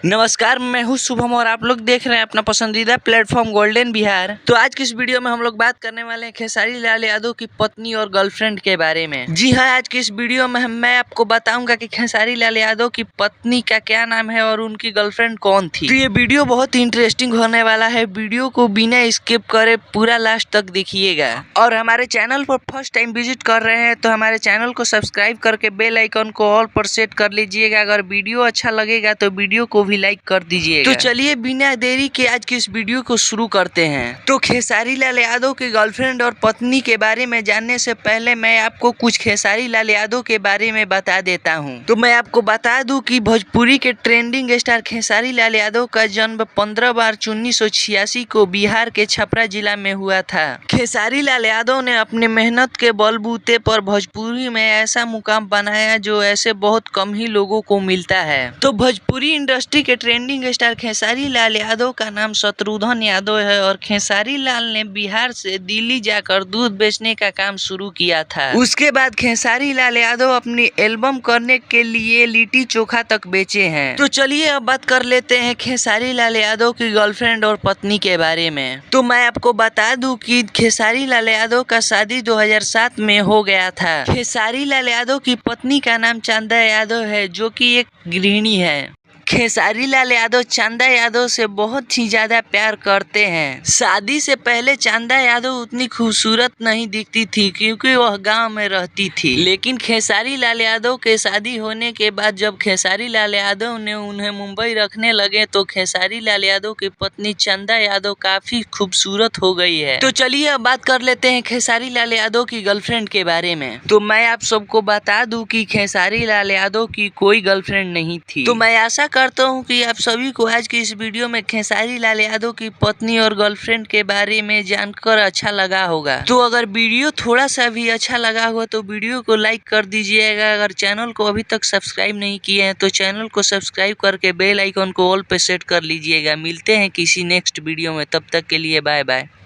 नमस्कार, मैं हूँ शुभम और आप लोग देख रहे हैं अपना पसंदीदा प्लेटफॉर्म गोल्डन बिहार। तो आज की इस वीडियो में हम लोग बात करने वाले हैं खेसारी लाल यादव की पत्नी और गर्लफ्रेंड के बारे में। जी हाँ, आज की इस वीडियो में मैं आपको बताऊंगा कि खेसारी लाल यादव की पत्नी का क्या नाम है और उनकी गर्लफ्रेंड कौन थी। तो ये वीडियो बहुत ही इंटरेस्टिंग होने वाला है। वीडियो को बिना स्किप करे पूरा लास्ट तक देखिएगा। और हमारे चैनल पर फर्स्ट टाइम विजिट कर रहे हैं तो हमारे चैनल को सब्सक्राइब करके बेल आइकन को ऑल पर सेट कर लीजिएगा। अगर वीडियो अच्छा लगेगा तो वीडियो को भी लाइक कर दीजिएगा। तो चलिए बिना देरी के आज की इस वीडियो को शुरू करते हैं। तो खेसारी लाल यादव की गर्लफ्रेंड और पत्नी के बारे में जानने से पहले मैं आपको कुछ खेसारी लाल यादव के बारे में बता देता हूं। तो मैं आपको बता दूं कि भोजपुरी के ट्रेंडिंग स्टार खेसारी लाल यादव का जन्म 15 मार्च 1986 को बिहार के छपरा जिला में हुआ था। खेसारी लाल यादव ने अपने मेहनत के बलबूते पर भोजपुरी में ऐसा मुकाम बनाया जो ऐसे बहुत कम ही लोगों को मिलता है। तो भोजपुरी इंडस्ट्री के ट्रेंडिंग स्टार खेसारी लाल यादव का नाम शत्रुघ्न यादव है और खेसारी लाल ने बिहार से दिल्ली जाकर दूध बेचने का काम शुरू किया था। उसके बाद खेसारी लाल यादव अपनी एल्बम करने के लिए लिट्टी चोखा तक बेचे हैं। तो चलिए अब बात कर लेते हैं खेसारी लाल यादव की गर्लफ्रेंड और पत्नी के बारे में। तो मैं आपको बता दूं कि खेसारी लाल यादव का शादी 2007 में हो गया था। खेसारी लाल यादव की पत्नी का नाम चंदा यादव है जो कि एक गृहिणी है। खेसारी लाल यादव चंदा यादव से बहुत ही ज्यादा प्यार करते हैं। शादी से पहले चंदा यादव उतनी खूबसूरत नहीं दिखती थी क्योंकि वह गांव में रहती थी। लेकिन खेसारी लाल यादव के शादी होने के बाद जब खेसारी लाल यादव ने उन्हें मुंबई रखने लगे तो खेसारी लाल यादव की पत्नी चंदा यादव काफी खूबसूरत हो गई है। तो चलिए अब बात कर लेते हैं खेसारी लाल यादव की गर्लफ्रेंड के बारे में। तो मैं आप सबको बता दूं कि खेसारी लाल यादव की कोई गर्लफ्रेंड नहीं थी। तो मैं आशा करता हूँ कि आप सभी को आज की इस वीडियो में खेसारी लाल यादव की पत्नी और गर्लफ्रेंड के बारे में जानकर अच्छा लगा होगा। तो अगर वीडियो थोड़ा सा भी अच्छा लगा हो तो वीडियो को लाइक कर दीजिएगा। अगर चैनल को अभी तक सब्सक्राइब नहीं किए हैं तो चैनल को सब्सक्राइब करके बेल आइकन को ऑल पे सेट कर लीजिएगा। मिलते हैं किसी नेक्स्ट वीडियो में, तब तक के लिए बाय बाय।